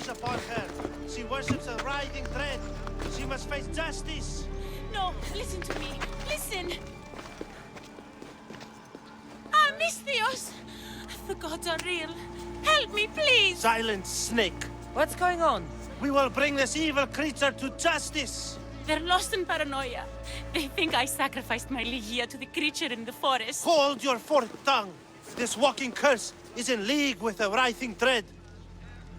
Upon her. She worships a writhing thread. She must face justice. No, listen to me. Listen. Ah, Misthios! The gods are real. Help me, please. Silence, snake. What's going on? We will bring this evil creature to justice. They're lost in paranoia. They think I sacrificed my Ligia to the creature in the forest. Hold your forked tongue. This walking curse is in league with a writhing thread.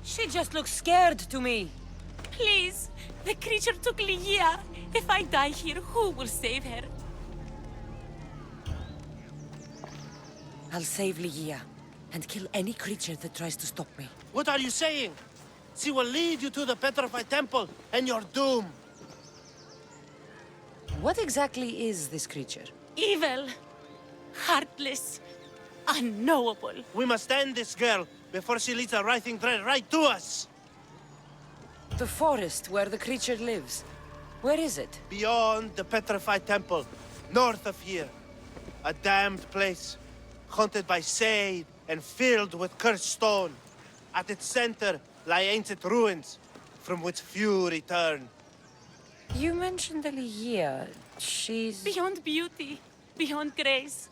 She just looks scared to me. Please, the creature took Ligia. If I die here, who will save her? I'll save Ligia and kill any creature that tries to stop me. What are you saying? She will lead you to the petrified temple and your doom. What exactly is this creature? Evil, heartless, unknowable. We must end this girl before she leads a writhing thread right to us. The forest where the creature lives. Where is it? Beyond the petrified temple, north of here. A damned place, haunted by shade and filled with cursed stone. At its center lie ancient ruins, from which few return. You mentioned Ligia. She's... Beyond beauty, beyond grace.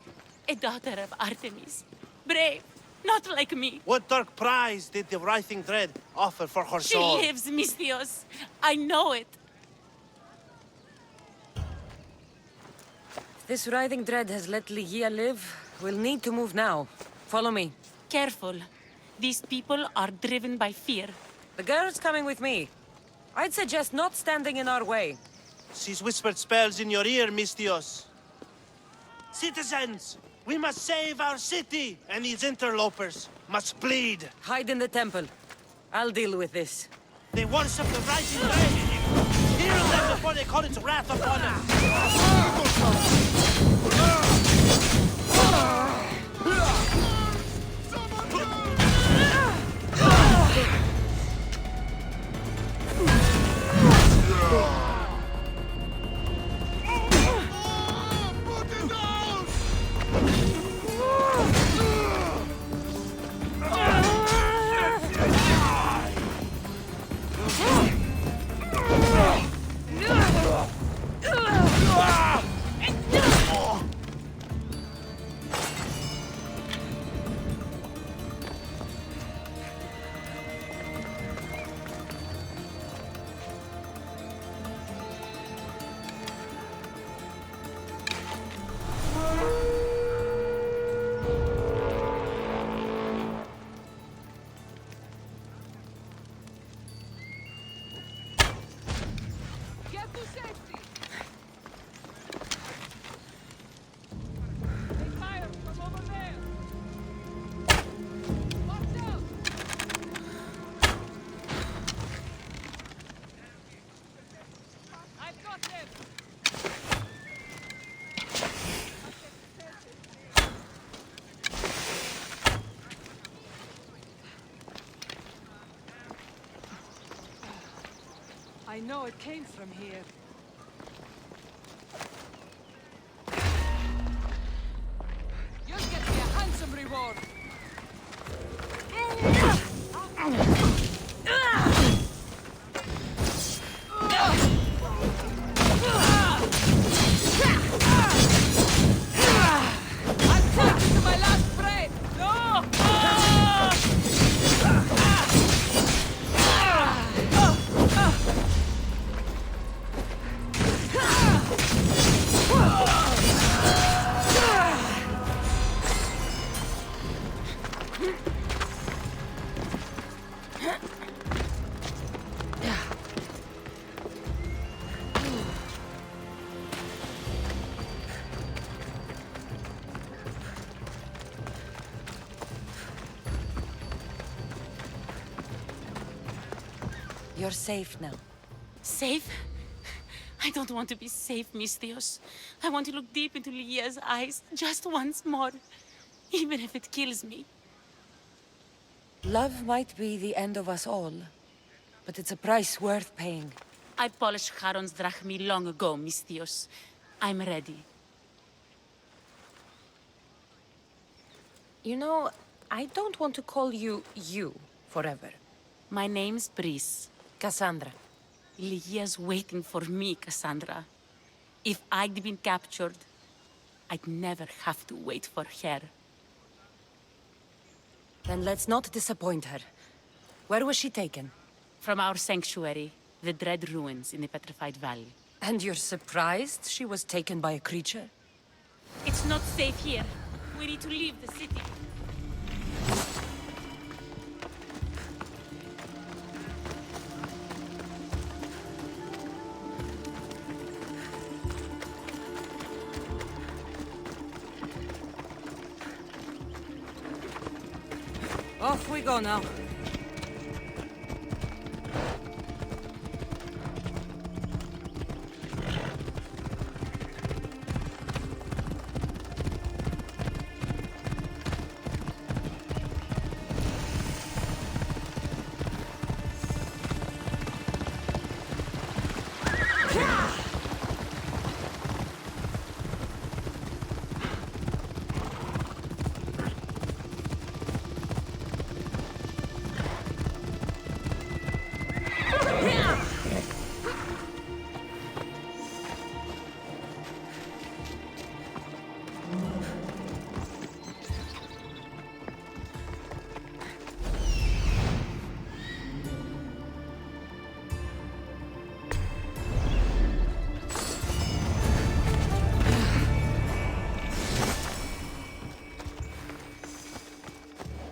A daughter of Artemis. Brave, not like me. What dark prize did the writhing thread offer for her soul? She lives, Misthios. I know it. If this writhing dread has let Ligia live, we'll need to move now. Follow me. Careful. These people are driven by fear. The girl's coming with me. I'd suggest not standing in our way. She's whispered spells in your ear, Misthios. Citizens, we must save our city, and these interlopers must bleed. Hide in the temple. I'll deal with this. They worship the rising ray. Heal them before they call its wrath upon us. I know it came from here. You'll get me a handsome reward. I'm taking to my last breath. No! You're safe now. Safe? I don't want to be safe, Misthios. I want to look deep into Lygia's eyes just once more, even if it kills me. Love might be the end of us all, but it's a price worth paying. I polished Charon's drachmi long ago, Misthios. I'm ready. You know, I don't want to call you forever. My name's Brice. Kassandra. Lygia's waiting for me, Kassandra. If I'd been captured, I'd never have to wait for her. Then let's not disappoint her. Where was she taken? From our sanctuary, the Dread Ruins in the Petrified Valley. And you're surprised she was taken by a creature? It's not safe here. We need to leave the city. Off we go now.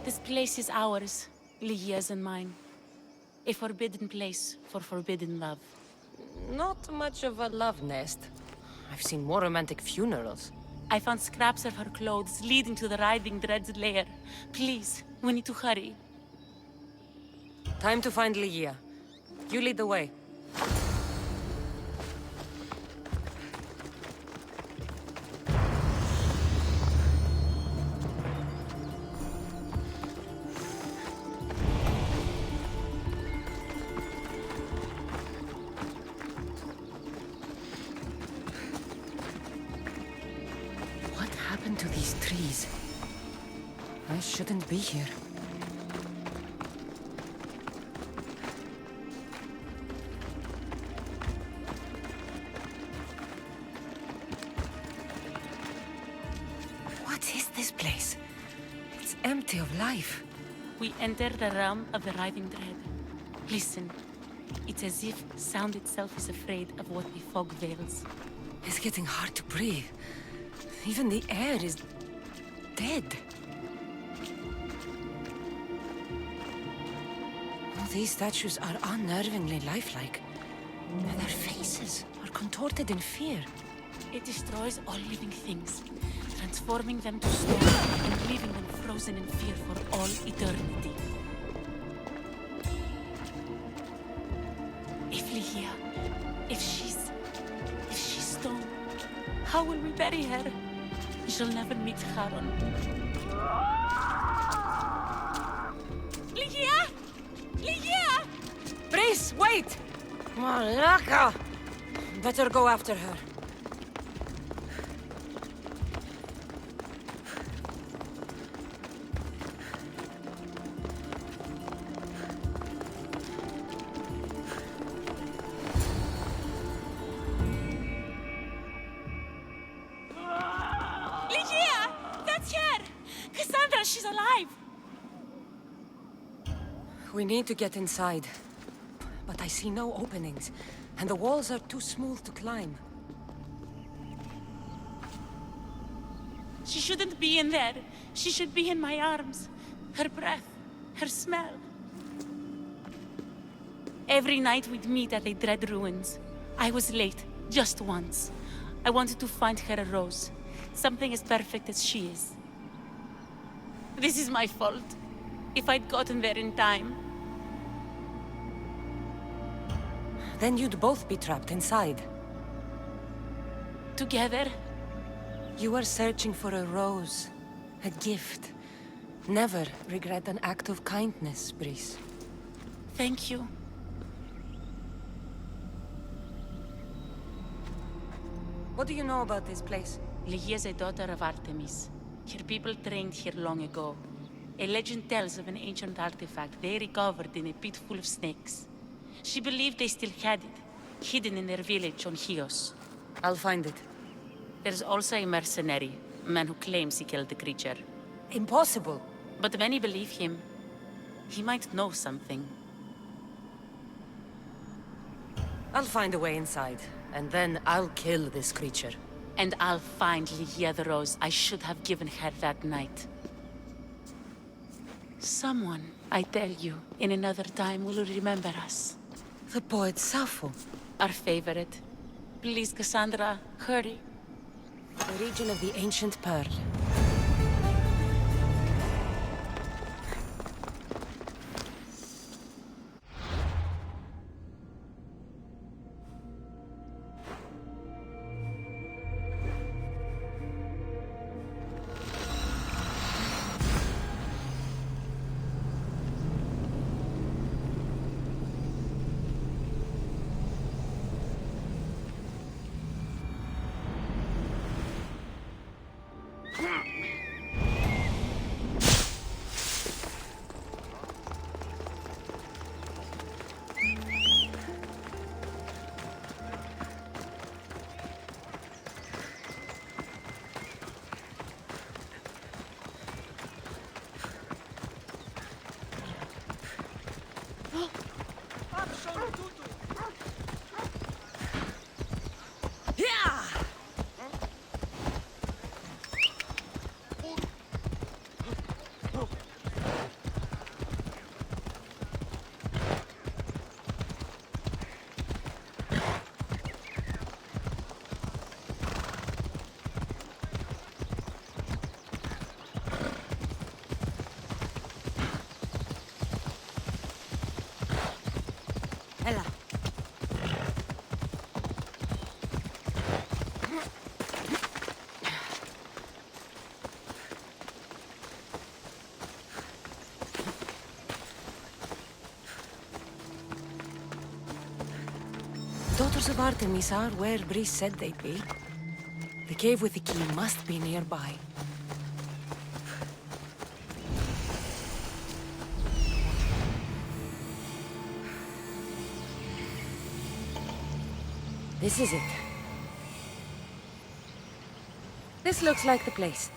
This place is ours, Lygia's and mine. A forbidden place for forbidden love. Not much of a love nest. I've seen more romantic funerals. I found scraps of her clothes leading to the writhing Dread's lair. Please, we need to hurry. Time to find Lygia. You lead the way. What happened to these trees? I shouldn't be here. What is this place? It's empty of life. We enter the realm of the writhing Dread. Listen. It's as if sound itself is afraid of what the fog veils. It's getting hard to breathe. Even the air is dead. Oh, these statues are unnervingly lifelike. Their faces are contorted in fear. It destroys all living things, transforming them to stone and leaving them frozen in fear for all eternity. If Lygia, if she's stone, how will we bury her? She'll never meet Charon. Lygia! Lygia! Brice, wait! Malaka! Better go after her. Lygia! That's her! Kassandra, she's alive! We need to get inside. But I see no openings, and the walls are too smooth to climb. She shouldn't be in there. She should be in my arms. Her breath, her smell. Every night we'd meet at the Dread Ruins. I was late, just once. I wanted to find her a rose. Something as perfect as she is. This is my fault. If I'd gotten there in time. Then you'd both be trapped inside. Together? You are searching for a rose. A gift. Never regret an act of kindness, Brice. Thank you. What do you know about this place? Lygia is a daughter of Artemis. Her people trained here long ago. A legend tells of an ancient artifact they recovered in a pit full of snakes. She believed they still had it, hidden in their village on Chios. I'll find it. There's also a mercenary, a man who claims he killed the creature. Impossible. But many believe him. He might know something. I'll find a way inside, and then I'll kill this creature. And I'll find Lygia the rose I should have given her that night. Someone, I tell you, in another time will remember us. The poet Sappho. Our favorite. Please, Cassandra, hurry. The region of the ancient pearl. Ella. Daughters of Artemis are where Brice said they'd be. The cave with the key must be nearby. This is it. This looks like the place.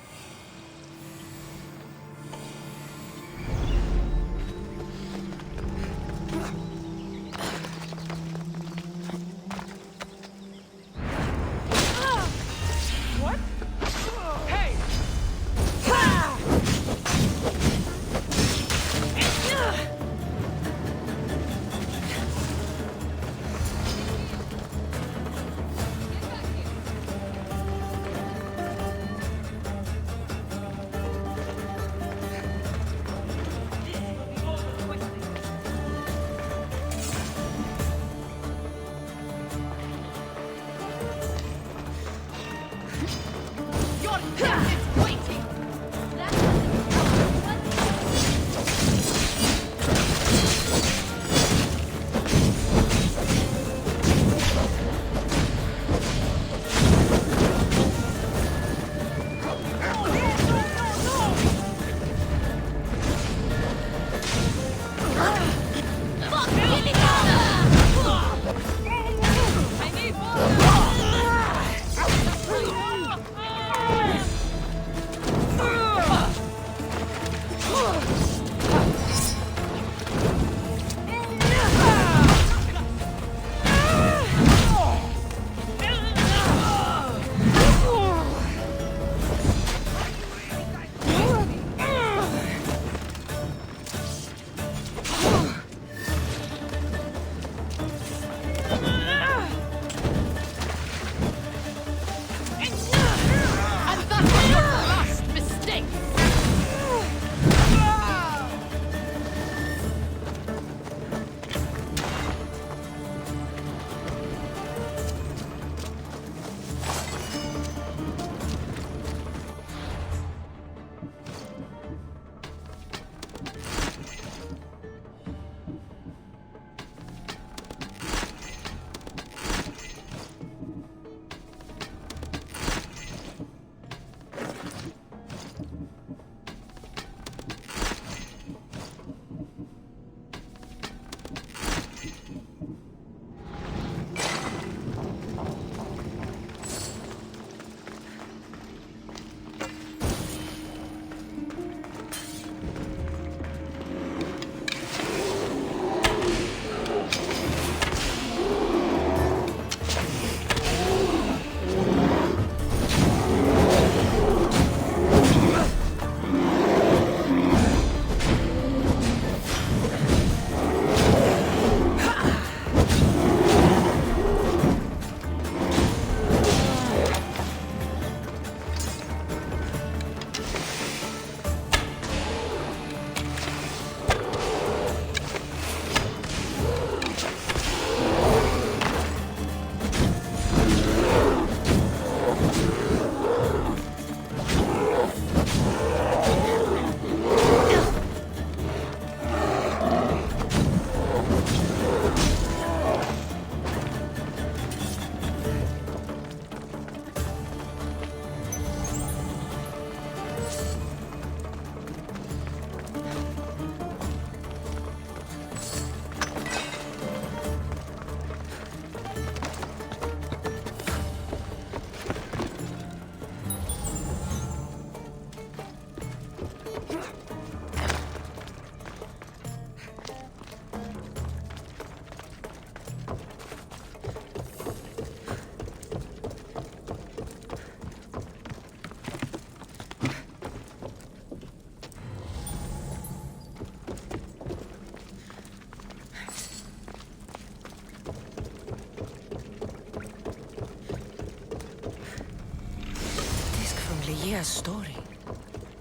Leah's story.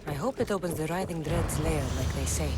I hope it opens the Writhing Dread's lair, like they say.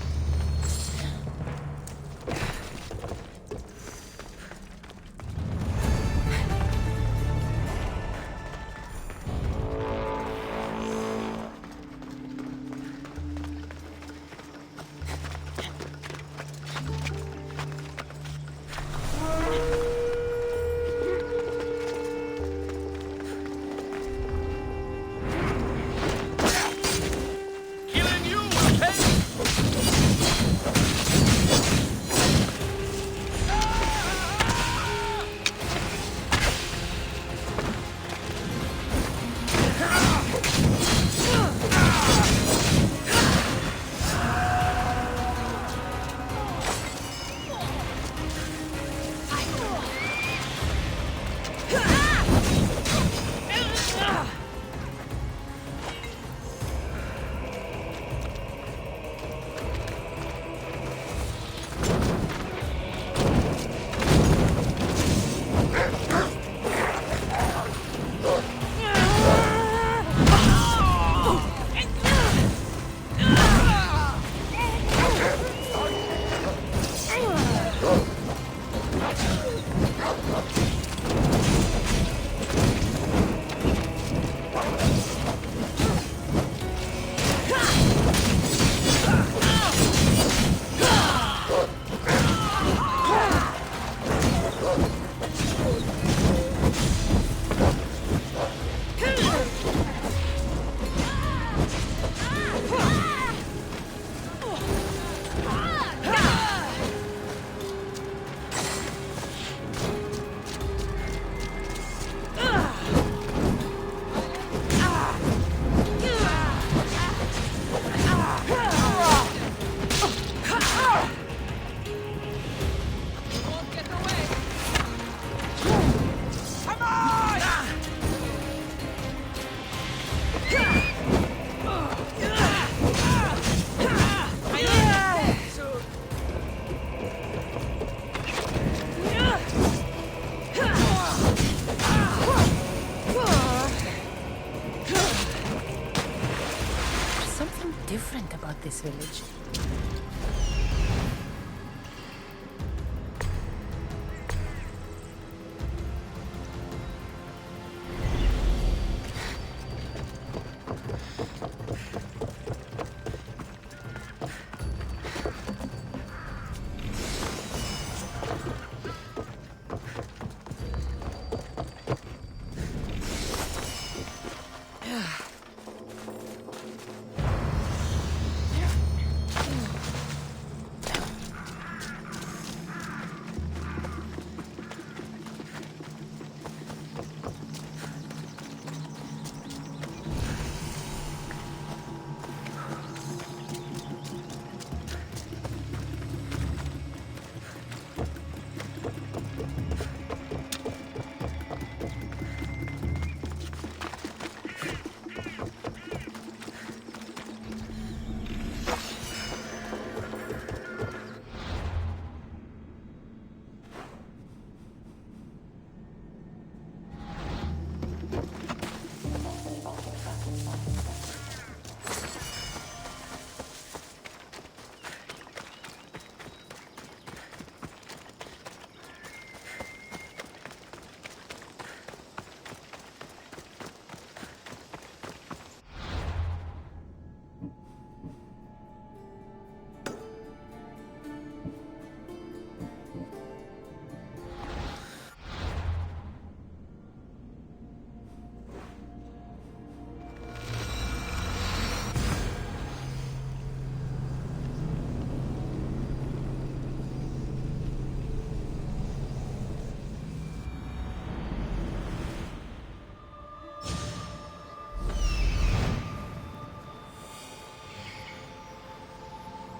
Different about this village.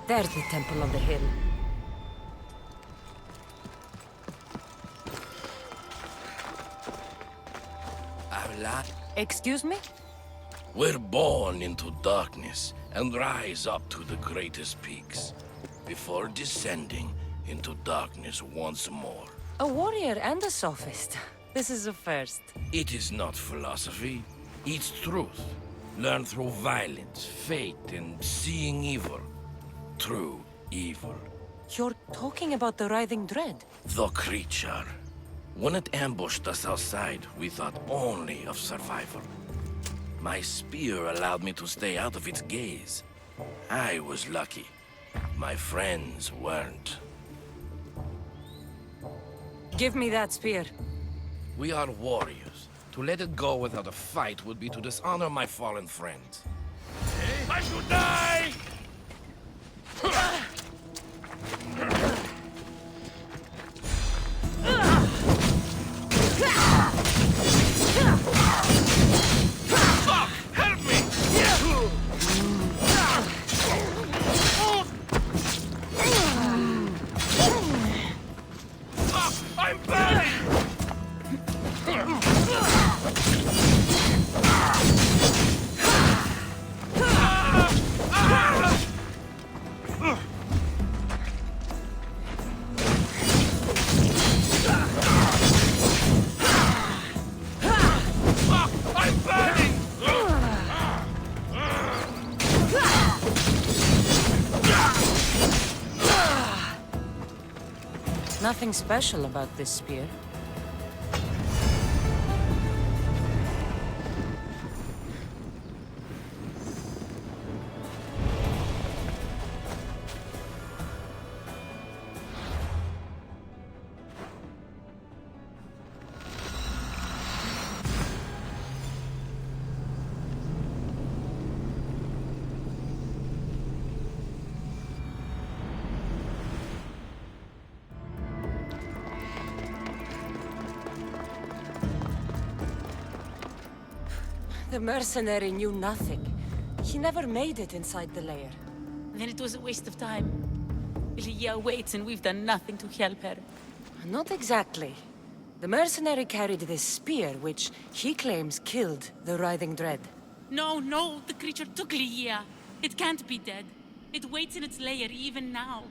There's the temple on the hill. Excuse me? We're born into darkness and rise up to the greatest peaks, before descending into darkness once more. A warrior and a sophist. This is a first. It is not philosophy, it's truth. Learn through violence, fate, and seeing evil. True evil. You're talking about the writhing dread? The creature. When it ambushed us outside, we thought only of survival. My spear allowed me to stay out of its gaze. I was lucky. My friends weren't. Give me that spear. We are warriors. To let it go without a fight would be to dishonor my fallen friends. Time to die! Fuck! Help me! Fuck! I'm burning! I'm burning! Nothing special about this spear. The mercenary knew nothing. He never made it inside the lair. Then it was a waste of time. Lygia waits and we've done nothing to help her. Not exactly. The mercenary carried this spear, which he claims killed the writhing dread. No, the creature took Lygia. It can't be dead. It waits in its lair even now.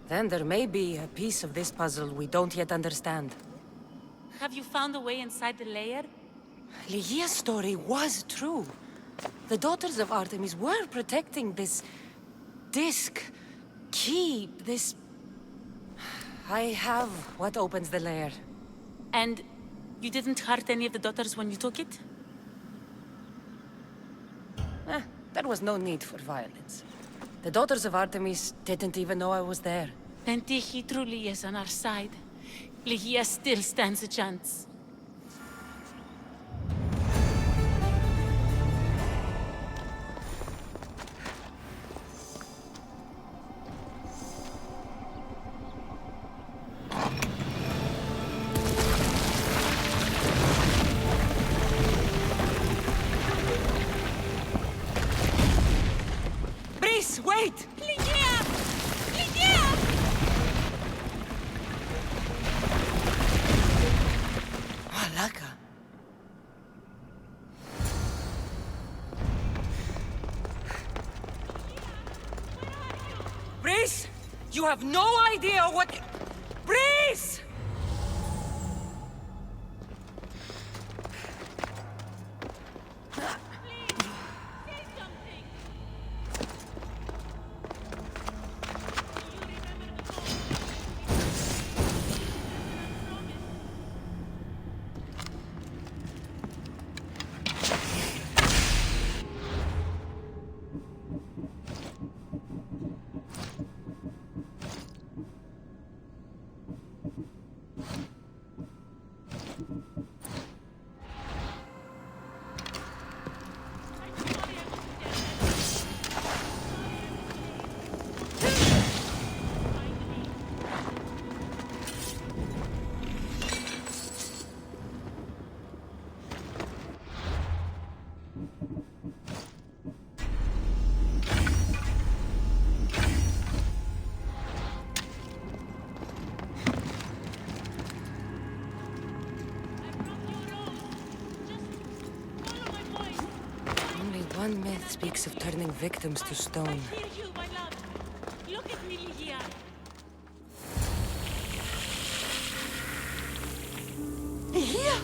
Then there may be a piece of this puzzle we don't yet understand. Have you found a way inside the lair? Lygia's story was true. The daughters of Artemis were protecting this disc, key, this... I have what opens the lair. And you didn't hurt any of the daughters when you took it? There was no need for violence. The daughters of Artemis didn't even know I was there. Then Tyche truly is on our side. Lygia still stands a chance. Wait! Lygia! Lygia! Malaka. Breeze! You have no idea what... Breeze! One myth speaks of turning victims to stone. Hear you, my love. Look at me, Lygia. Here!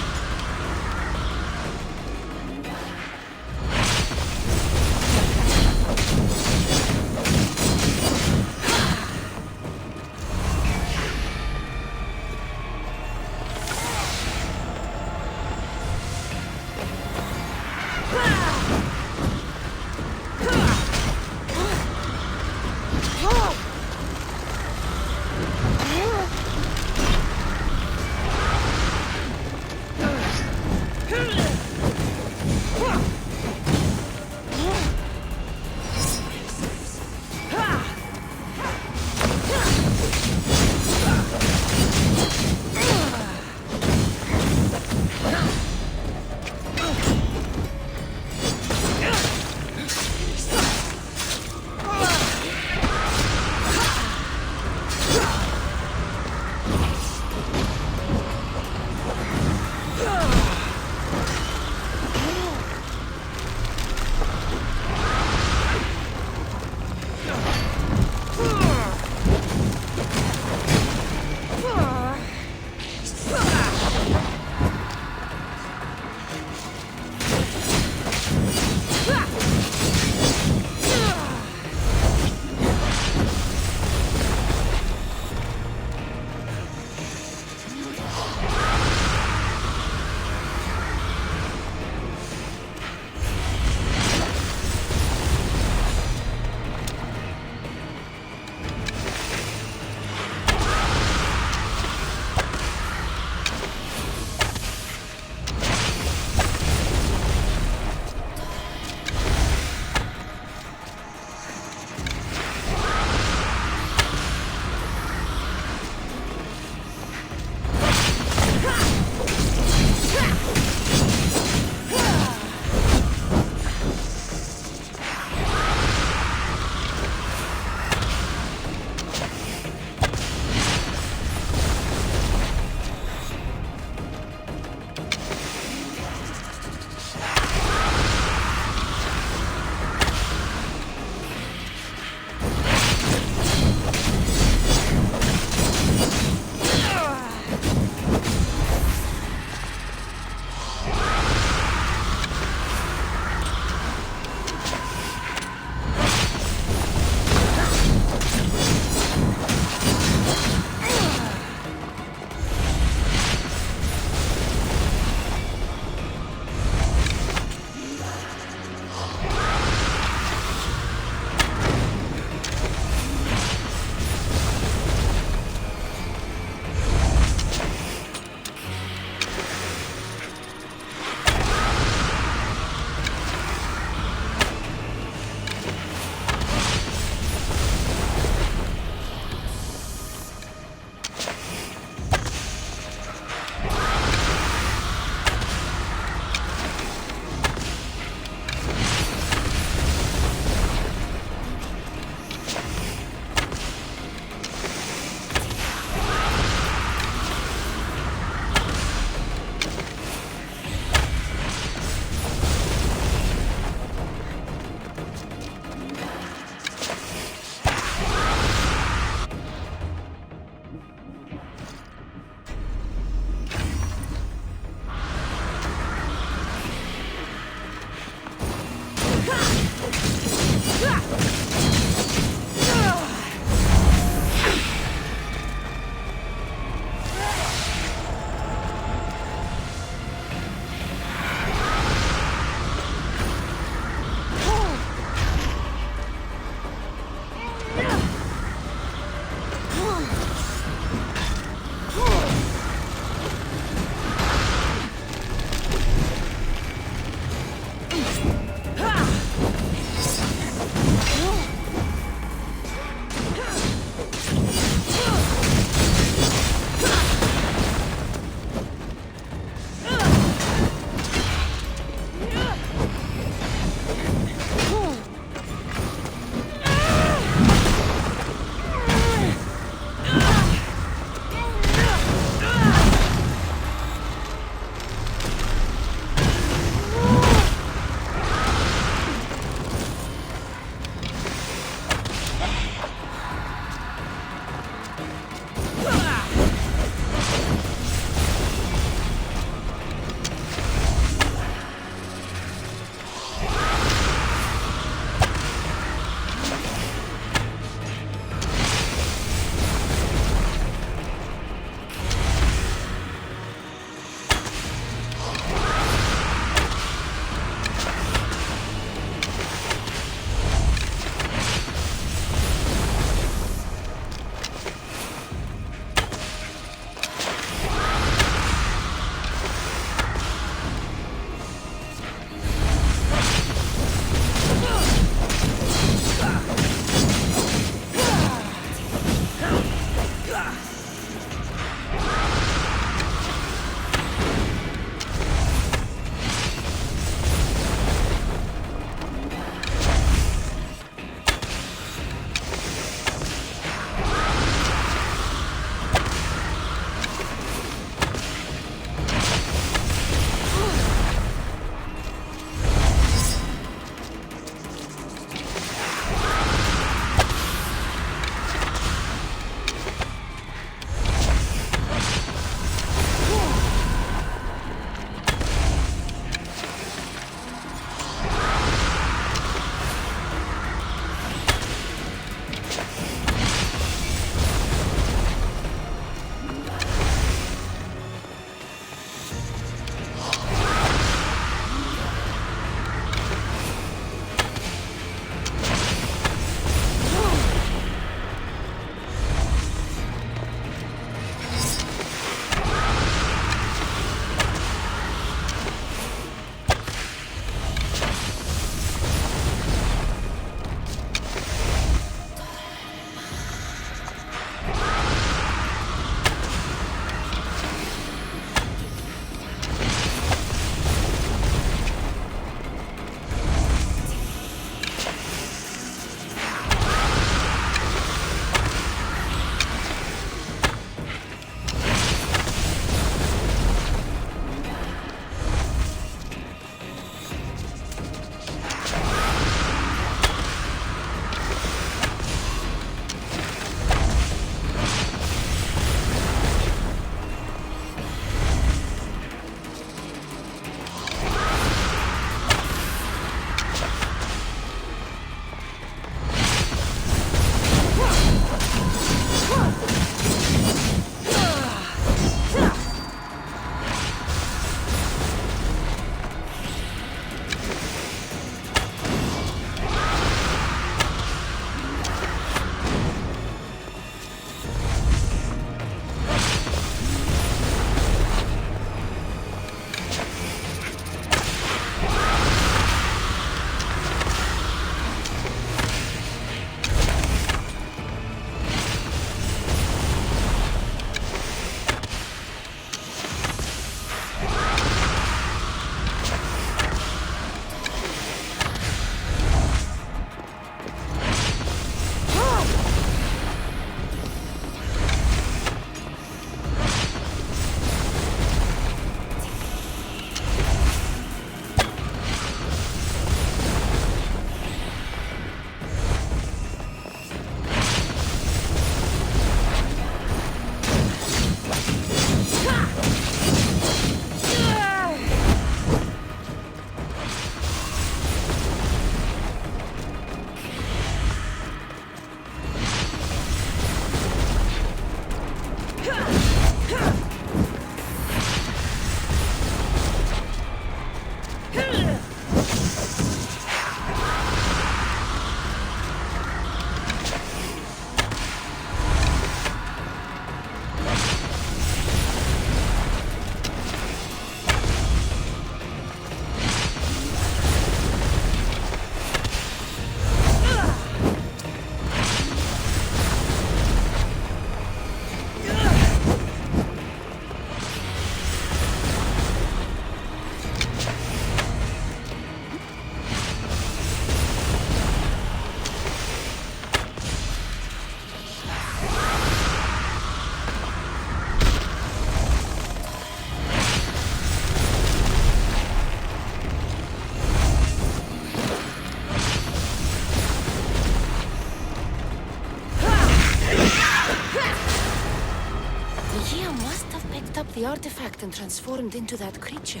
Medusa must have picked up the artifact and transformed into that creature.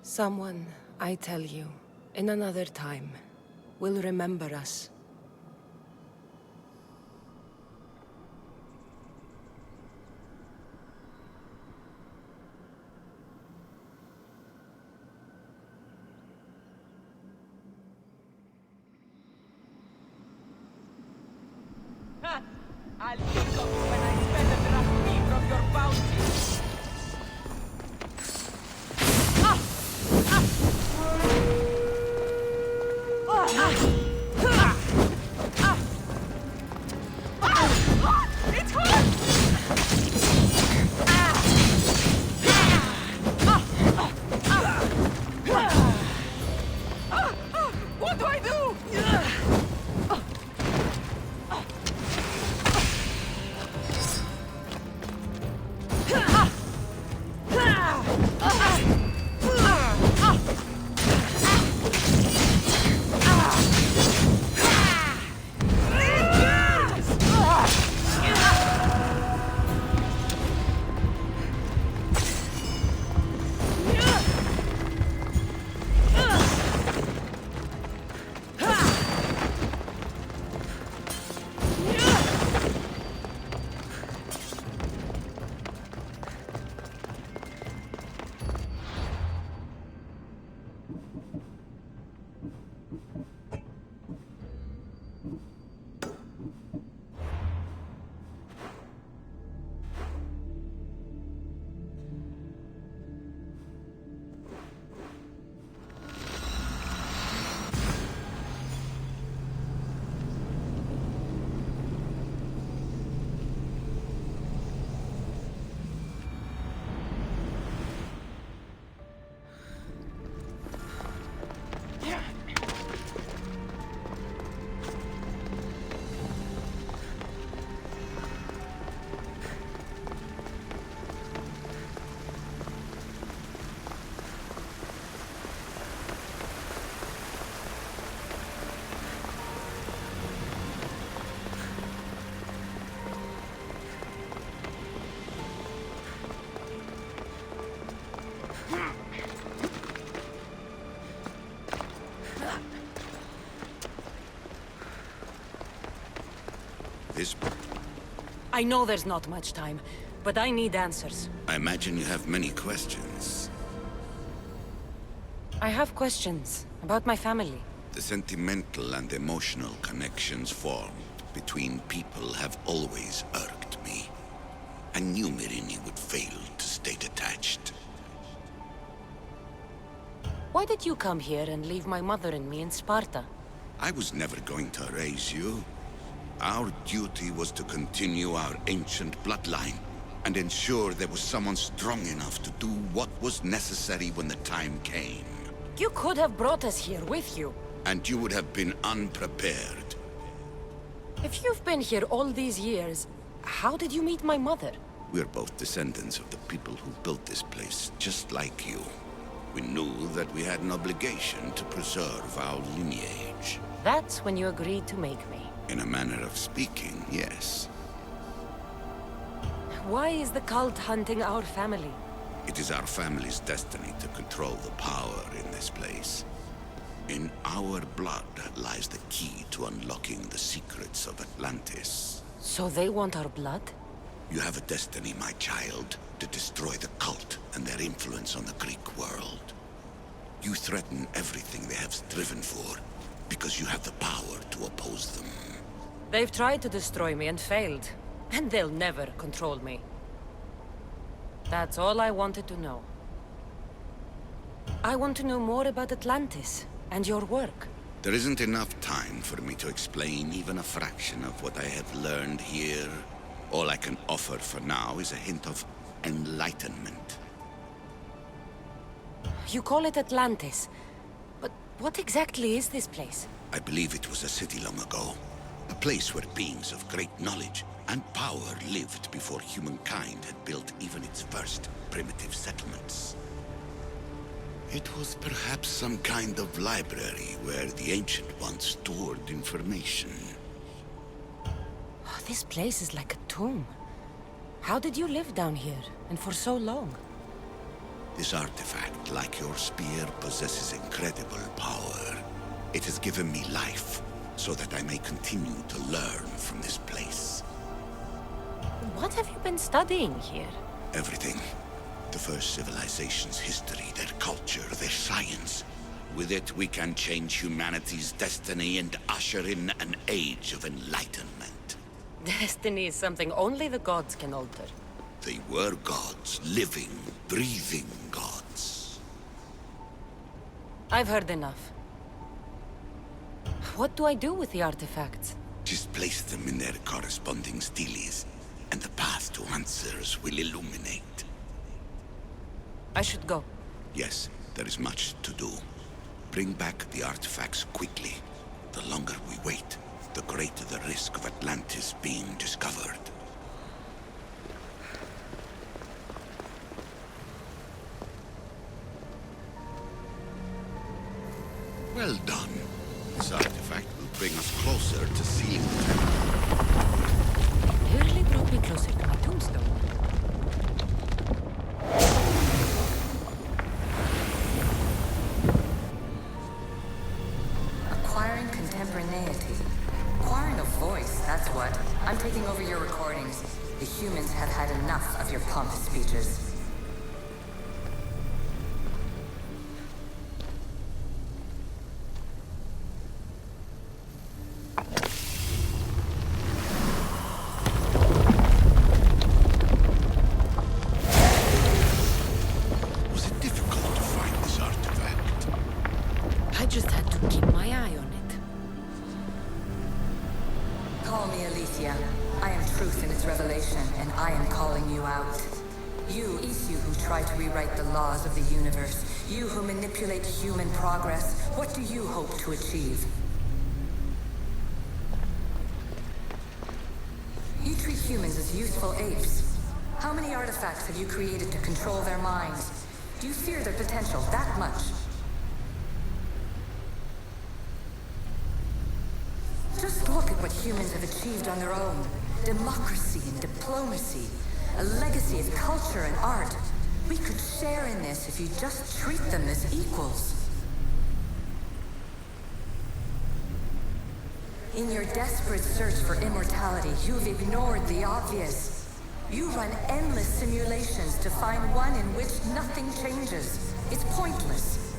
Someone, I tell you, in another time, will remember us. Ha! I'll pick up when I spend a drachmi from your bounty. It's hard! What do I do? I know there's not much time, but I need answers. I imagine you have many questions. I have questions about my family. The sentimental and emotional connections formed between people have always irked me. I knew Myrini would fail to stay detached. Why did you come here and leave my mother and me in Sparta? I was never going to raise you. Our duty was to continue our ancient bloodline and ensure there was someone strong enough to do what was necessary when the time came. You could have brought us here with you. And you would have been unprepared. If you've been here all these years, how did you meet my mother? We're both descendants of the people who built this place, just like you. We knew that we had an obligation to preserve our lineage. That's when you agreed to make me. In a manner of speaking, yes. Why is the cult hunting our family? It is our family's destiny to control the power in this place. In our blood lies the key to unlocking the secrets of Atlantis. So they want our blood? You have a destiny, my child, to destroy the cult and their influence on the Greek world. You threaten everything they have striven for, because you have the power to oppose them. They've tried to destroy me and failed, and they'll never control me. That's all I wanted to know. I want to know more about Atlantis and your work. There isn't enough time for me to explain even a fraction of what I have learned here. All I can offer for now is a hint of enlightenment. You call it Atlantis. But what exactly is this place? I believe it was a city long ago. A place where beings of great knowledge and power lived before humankind had built even its first primitive settlements. It was perhaps some kind of library where the Ancient Ones stored information. Oh, this place is like a tomb. How did you live down here, and for so long? This artifact, like your spear, possesses incredible power. It has given me life, so that I may continue to learn from this place. What have you been studying here? Everything. The first civilization's history, their culture, their science. With it, we can change humanity's destiny and usher in an age of enlightenment. Destiny is something only the gods can alter. They were gods, living, breathing gods. I've heard enough. What do I do with the artifacts? Just place them in their corresponding steles, and the path to answers will illuminate. I should go. Yes, there is much to do. Bring back the artifacts quickly. The longer we wait, the greater the risk of Atlantis being discovered. Well done. This artifact will bring us closer to sealing the temple. Nearly brought me closer to my tombstone. Acquiring contemporaneity. Acquiring a voice, that's what. I'm taking over your recordings. The humans have had enough of your pompous speeches. Was it difficult to find this artifact? I just had to keep my eye on it. Call me Alicia. I am truth in its revelation, and I am calling you out. You who try to rewrite the laws of the universe. You who manipulate human progress. What do you hope to achieve? You treat humans as useful apes. How many artifacts have you created to control their minds? Do you fear their potential that much? Just look at what humans have achieved on their own. Democracy and diplomacy. A legacy of culture and art. We could share in this if you just treat them as equals. In your desperate search for immortality, you've ignored the obvious. You run endless simulations to find one in which nothing changes. It's pointless.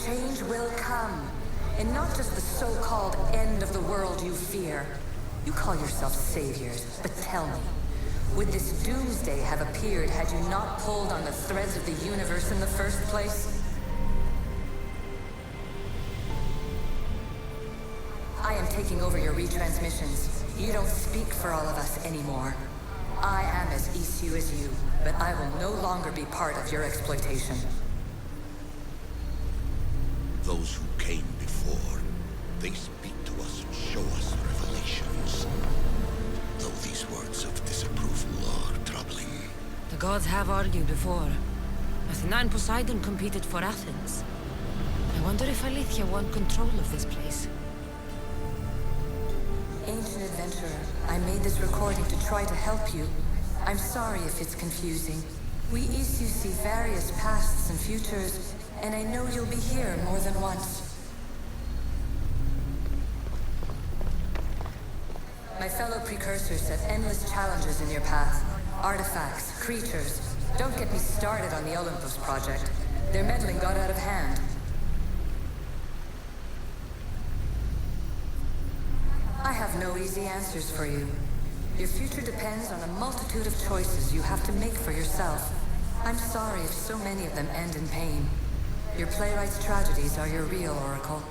Change will come, and not just the so-called end of the world you fear. You call yourself saviors, but tell me, would this doomsday have appeared had you not pulled on the threads of the universe in the first place? I am taking over your retransmissions. You don't speak for all of us anymore. I am as Isu as you, but I will no longer be part of your exploitation. Those who came before, they speak to us and show us revelations. Though these words of disapproval are troubling. The gods have argued before. Athena and Poseidon competed for Athens. I wonder if Alethea won control of this place. Ancient adventurer, I made this recording to try to help you. I'm sorry if it's confusing. We Isu see various pasts and futures, and I know you'll be here more than once. My fellow precursors set endless challenges in your path. Artifacts, creatures. Don't get me started on the Olympus project. Their meddling got out of hand. I have no easy answers for you. Your future depends on a multitude of choices you have to make for yourself. I'm sorry if so many of them end in pain. Your playwright's tragedies are your real oracle.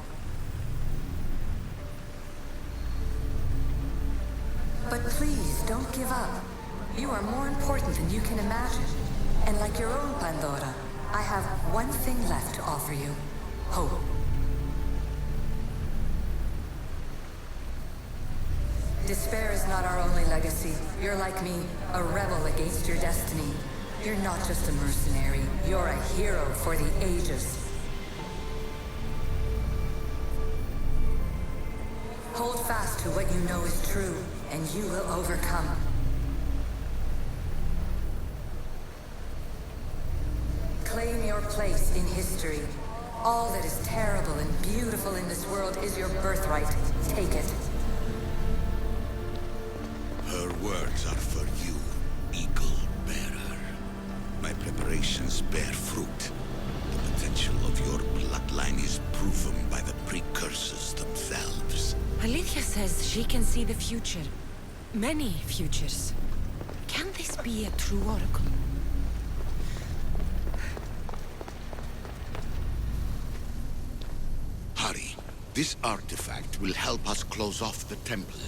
But please, don't give up. You are more important than you can imagine. And like your own Pandora, I have one thing left to offer you. Hope. Despair is not our only legacy. You're like me, a rebel against your destiny. You're not just a mercenary, you're a hero for the ages. Hold fast to what you know is true, and you will overcome. Claim your place in history. All that is terrible and beautiful in this world is your birthright. Take it. Her words are for you, Eagle Bearer. My preparations bear fruit. The potential of your bloodline is proven by the precursors themselves. Alethea says she can see the future. Many futures. Can this be a true oracle? Hurry. This artifact will help us close off the temple.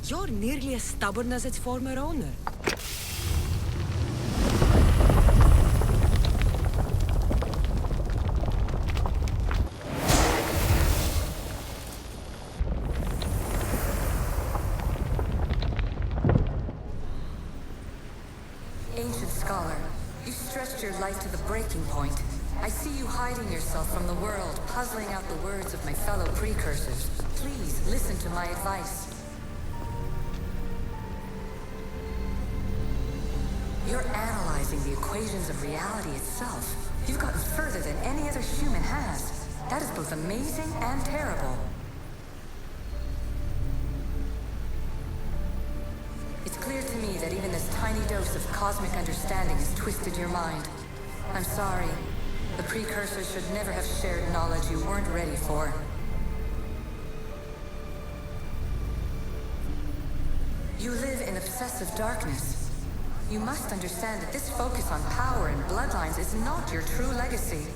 You're nearly as stubborn as its former owner. Ancient scholar, you stretched your light to the breaking point. I see you hiding yourself from the world, puzzling out the words of my fellow precursors. Please, listen to my advice. You're analyzing the equations of reality itself. You've gotten further than any other human has. That is both amazing and terrible. It's clear to me that even this tiny dose of cosmic understanding has twisted your mind. I'm sorry. The precursors should never have shared knowledge you weren't ready for. You live in obsessive darkness. You must understand that this focus on power and bloodlines is not your true legacy.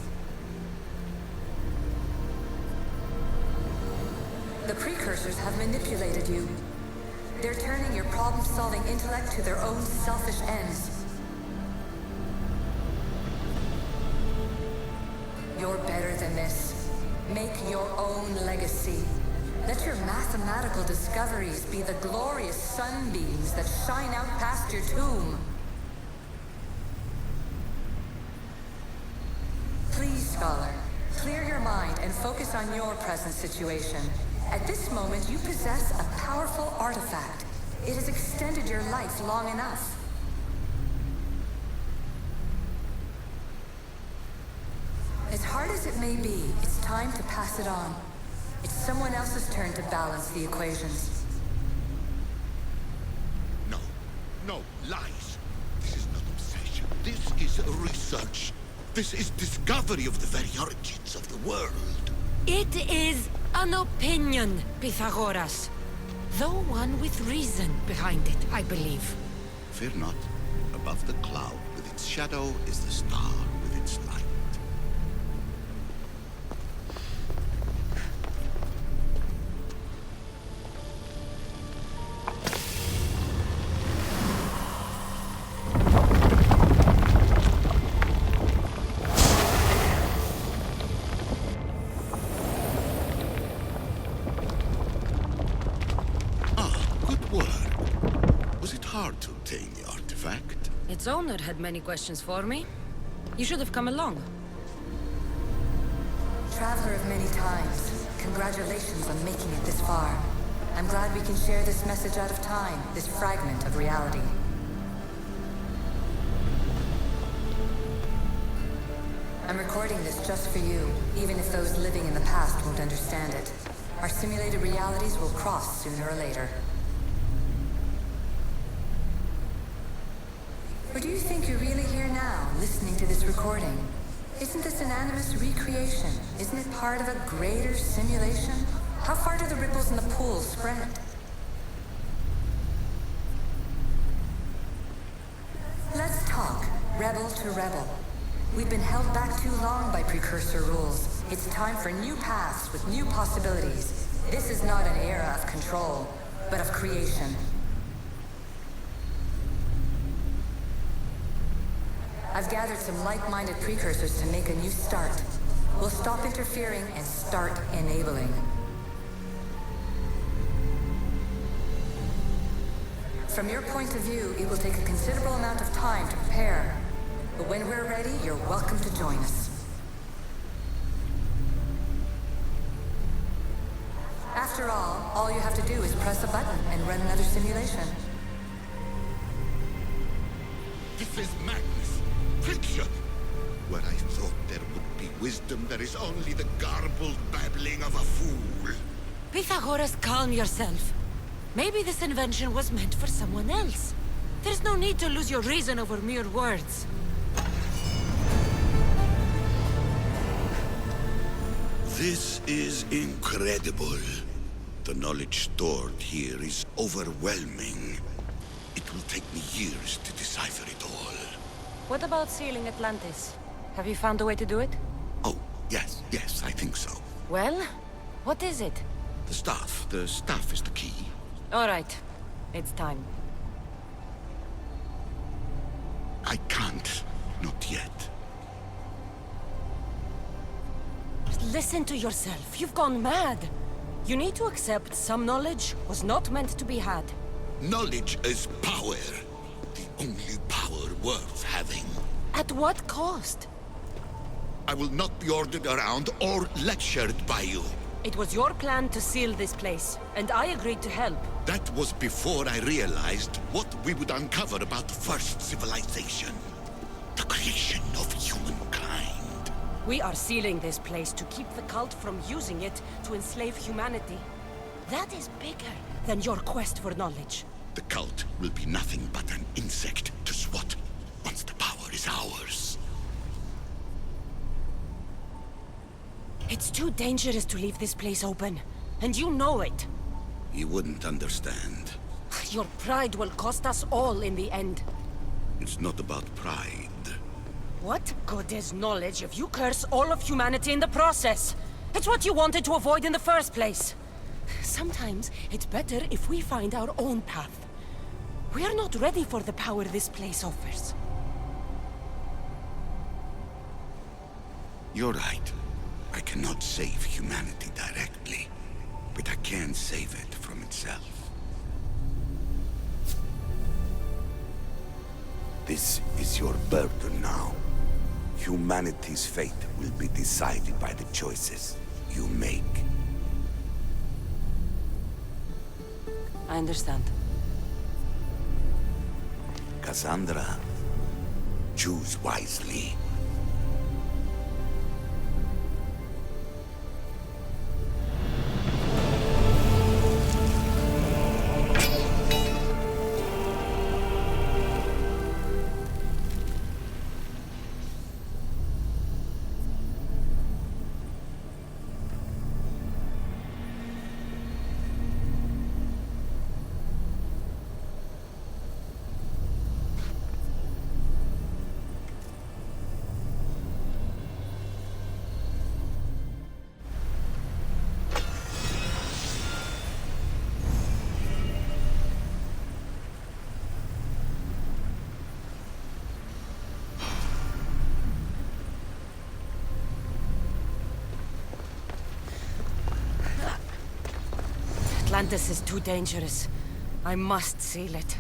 The precursors have manipulated you. They're turning your problem-solving intellect to their own selfish ends. You're better than this. Make your own legacy. Let your mathematical discoveries be the glorious sunbeams that shine out past your tomb. Please, scholar, clear your mind and focus on your present situation. At this moment, you possess a powerful artifact. It has extended your life long enough. As hard as it may be, it's time to pass it on. It's someone else's turn to balance the equations. No, no, lies. This is not obsession. This is research. This is discovery of the very origins of the world. It is an opinion, Pythagoras. Though one with reason behind it, I believe. Fear not. Above the cloud with its shadow is the star with its light. Its owner had many questions for me. You should have come along. Traveler of many times, congratulations on making it this far. I'm glad we can share this message out of time, this fragment of reality. I'm recording this just for you, even if those living in the past won't understand it. Our simulated realities will cross sooner or later. Or do you think you're really here now, listening to this recording? Isn't this an animus recreation? Isn't it part of a greater simulation? How far do the ripples in the pool spread? Let's talk, rebel to rebel. We've been held back too long by precursor rules. It's time for new paths with new possibilities. This is not an era of control, but of creation. I've gathered some like-minded precursors to make a new start. We'll stop interfering and start enabling. From your point of view, it will take a considerable amount of time to prepare. But when we're ready, you're welcome to join us. After all you have to do is press a button and run another simulation. This is madness. Fiction. Where I thought there would be wisdom, there is only the garbled babbling of a fool. Pythagoras, calm yourself. Maybe this invention was meant for someone else. There's no need to lose your reason over mere words. This is incredible. The knowledge stored here is overwhelming. It will take me years to decipher it all. What about sealing Atlantis? Have you found a way to do it? Oh, yes, I think so. Well, what is it? The staff is the key. All right, it's time. I can't, not yet. Listen to yourself, you've gone mad. You need to accept some knowledge was not meant to be had. Knowledge is power. The only power worth having. At what cost? I will not be ordered around or lectured by you. It was your plan to seal this place, and I agreed to help. That was before I realized what we would uncover about the first civilization. The creation of humankind. We are sealing this place to keep the cult from using it to enslave humanity. That is bigger than your quest for knowledge. The cult will be nothing but an insect to swat once the power is ours. It's too dangerous to leave this place open, and you know it. You wouldn't understand. Your pride will cost us all in the end. It's not about pride. What good is knowledge if you curse all of humanity in the process? It's what you wanted to avoid in the first place. Sometimes it's better if we find our own path. We are not ready for the power this place offers. You're right. I cannot save humanity directly, but I can save it from itself. This is your burden now. Humanity's fate will be decided by the choices you make. I understand. Kassandra, choose wisely. Atlantis is too dangerous. I must seal it.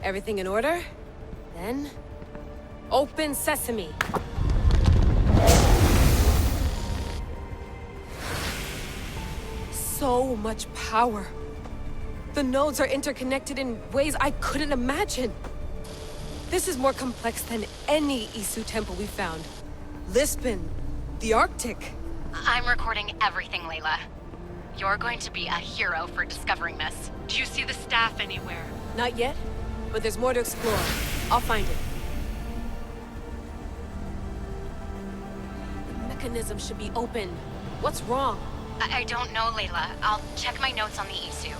Everything in order? Then... open sesame! So much power. The nodes are interconnected in ways I couldn't imagine. This is more complex than any Isu temple we found. Lisbon, the Arctic. I'm recording everything, Layla. You're going to be a hero for discovering this. Do you see the staff anywhere? Not yet, but there's more to explore. I'll find it. The mechanism should be open. What's wrong? I don't know, Layla. I'll check my notes on the Isu.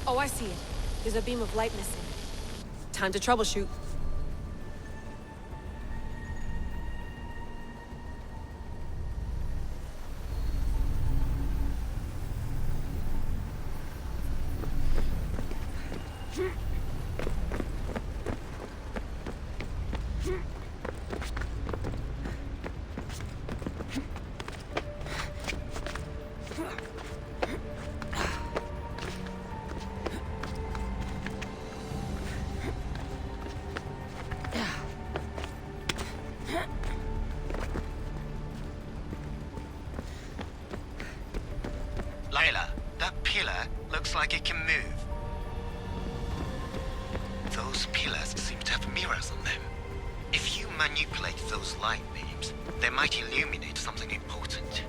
Oh, I see it. There's a beam of light missing. Time to troubleshoot. Layla, that pillar looks like it can move. Those pillars seem to have mirrors on them. If you manipulate those light beams, they might illuminate something important.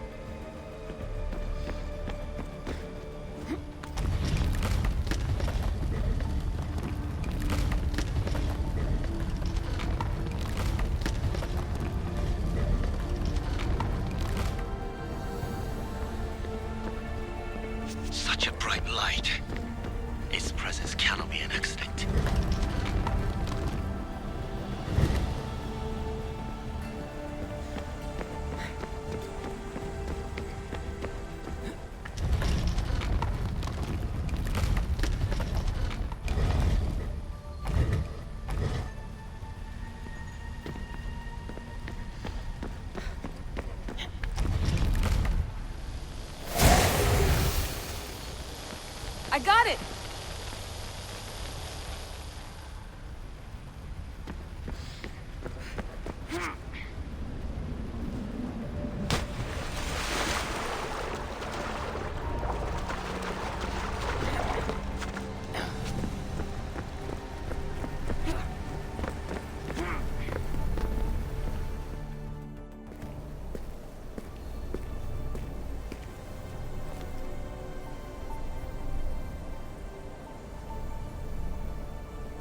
Such a bright light. Its presence cannot be an accident. I got it!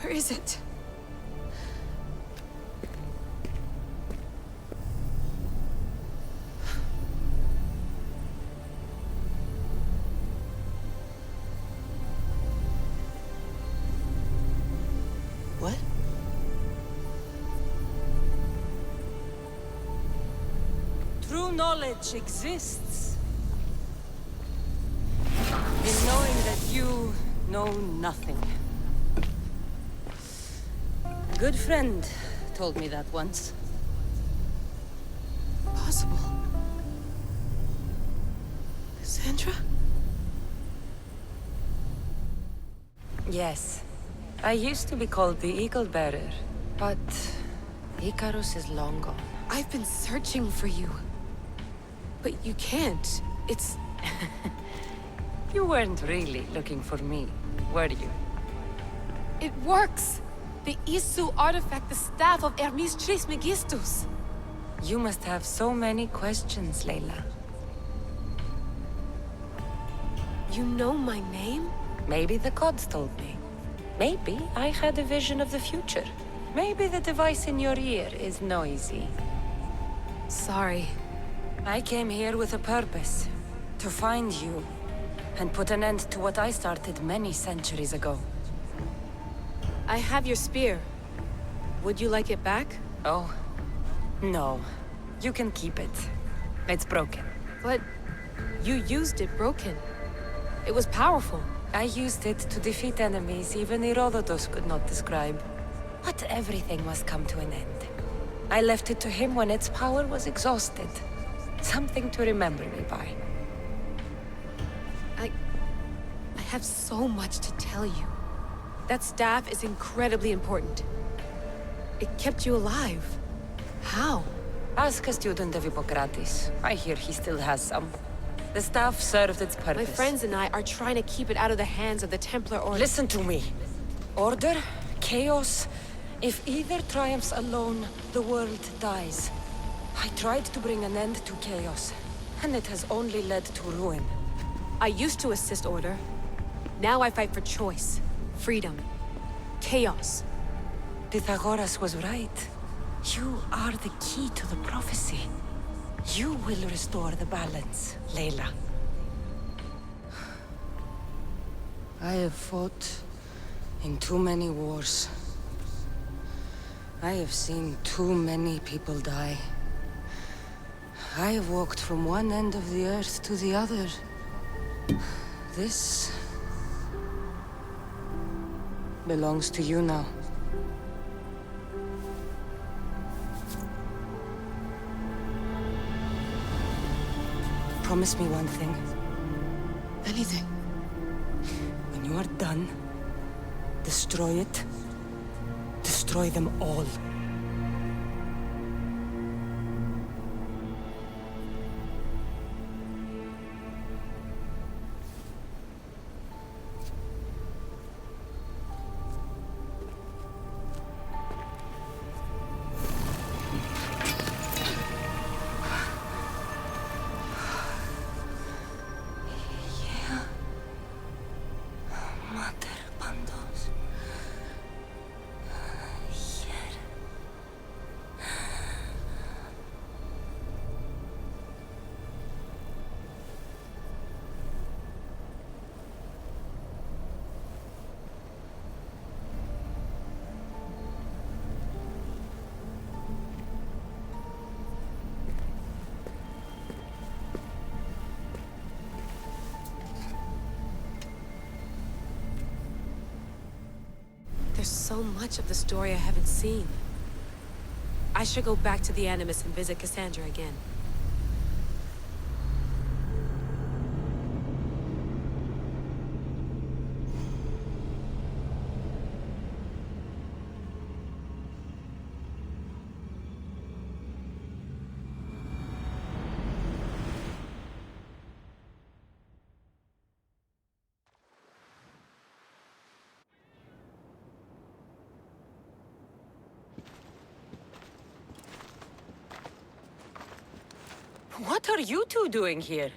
Where is it? What? True knowledge exists. In knowing that you know nothing. A good friend told me that once. Possible. Kassandra? Yes. I used to be called the Eagle Bearer, but Icarus is long gone. I've been searching for you. But you can't. It's... You weren't really looking for me, were you? It works! The Isu artifact, the staff of Hermes Trismegistus. You must have so many questions, Layla. You know my name? Maybe the gods told me. Maybe I had a vision of the future. Maybe the device in your ear is noisy. Sorry. I came here with a purpose. To find you. And put an end to what I started many centuries ago. I have your spear. Would you like it back? Oh, no. You can keep it. It's broken. But you used it broken. It was powerful. I used it to defeat enemies even Herodotus could not describe. But everything must come to an end. I left it to him when its power was exhausted. Something to remember me by. I have so much to tell you. That staff is incredibly important. It kept you alive. How? Ask a student of Hippocrates. I hear he still has some. The staff served its purpose. My friends and I are trying to keep it out of the hands of the Templar Order. Listen to me. Order, chaos, If either triumphs alone, the world dies. I tried to bring an end to chaos, and it has only led to ruin. I used to assist order. Now I fight for choice, freedom, chaos. Pythagoras was right. You are the key to the prophecy. You will restore the balance, Layla. I have fought in too many wars. I have seen too many people die. I have walked from one end of the earth to the other. This belongs to you now. Promise me one thing. Anything. When you are done, destroy it. Destroy them all. There's so much of the story I haven't seen. I should go back to the Animus and visit Kassandra again. What are you two doing here?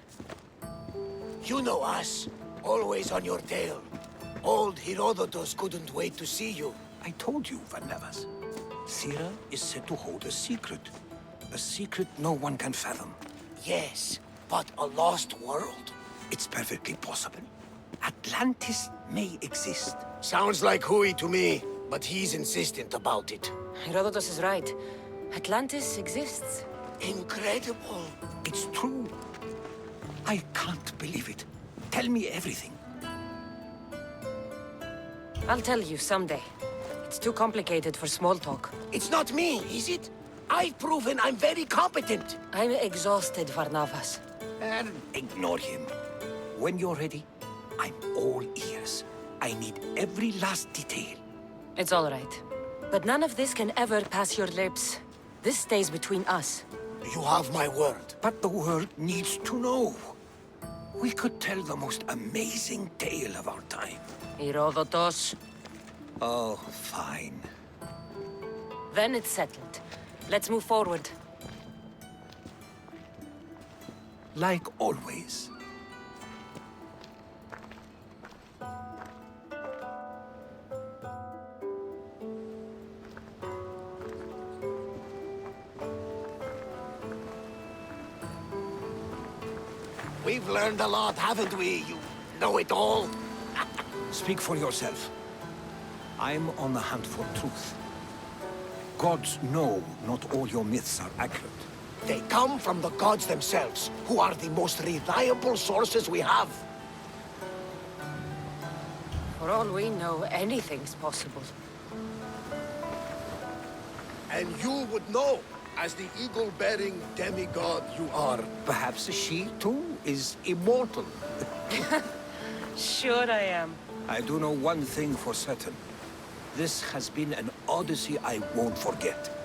You know us. Always on your tail. Old Herodotus couldn't wait to see you. I told you, Varnavas. Thera is said to hold a secret. A secret no one can fathom. Yes, but a lost world? It's perfectly possible. Atlantis may exist. Sounds like Hui to me, but he's insistent about it. Herodotus is right. Atlantis exists. Incredible. It's true. I can't believe it. Tell me everything. I'll tell you someday. It's too complicated for small talk. It's not me, is it? I've proven I'm very competent. I'm exhausted, Varnavas. And ignore him. When you're ready, I'm all ears. I need every last detail. It's all right. But none of this can ever pass your lips. This stays between us. You have my word. But the world needs to know. We could tell the most amazing tale of our time. Herodotus. Oh, fine. Then it's settled. Let's move forward. Like always. We've learned a lot, haven't we? You know it all. Speak for yourself. I'm on the hunt for truth. Gods know not all your myths are accurate. They come from the gods themselves, who are the most reliable sources we have. For all we know, anything's possible. And you would know, as the eagle-bearing demigod you are. Perhaps she, too, is immortal. Sure I am. I do know one thing for certain. This has been an Odyssey I won't forget.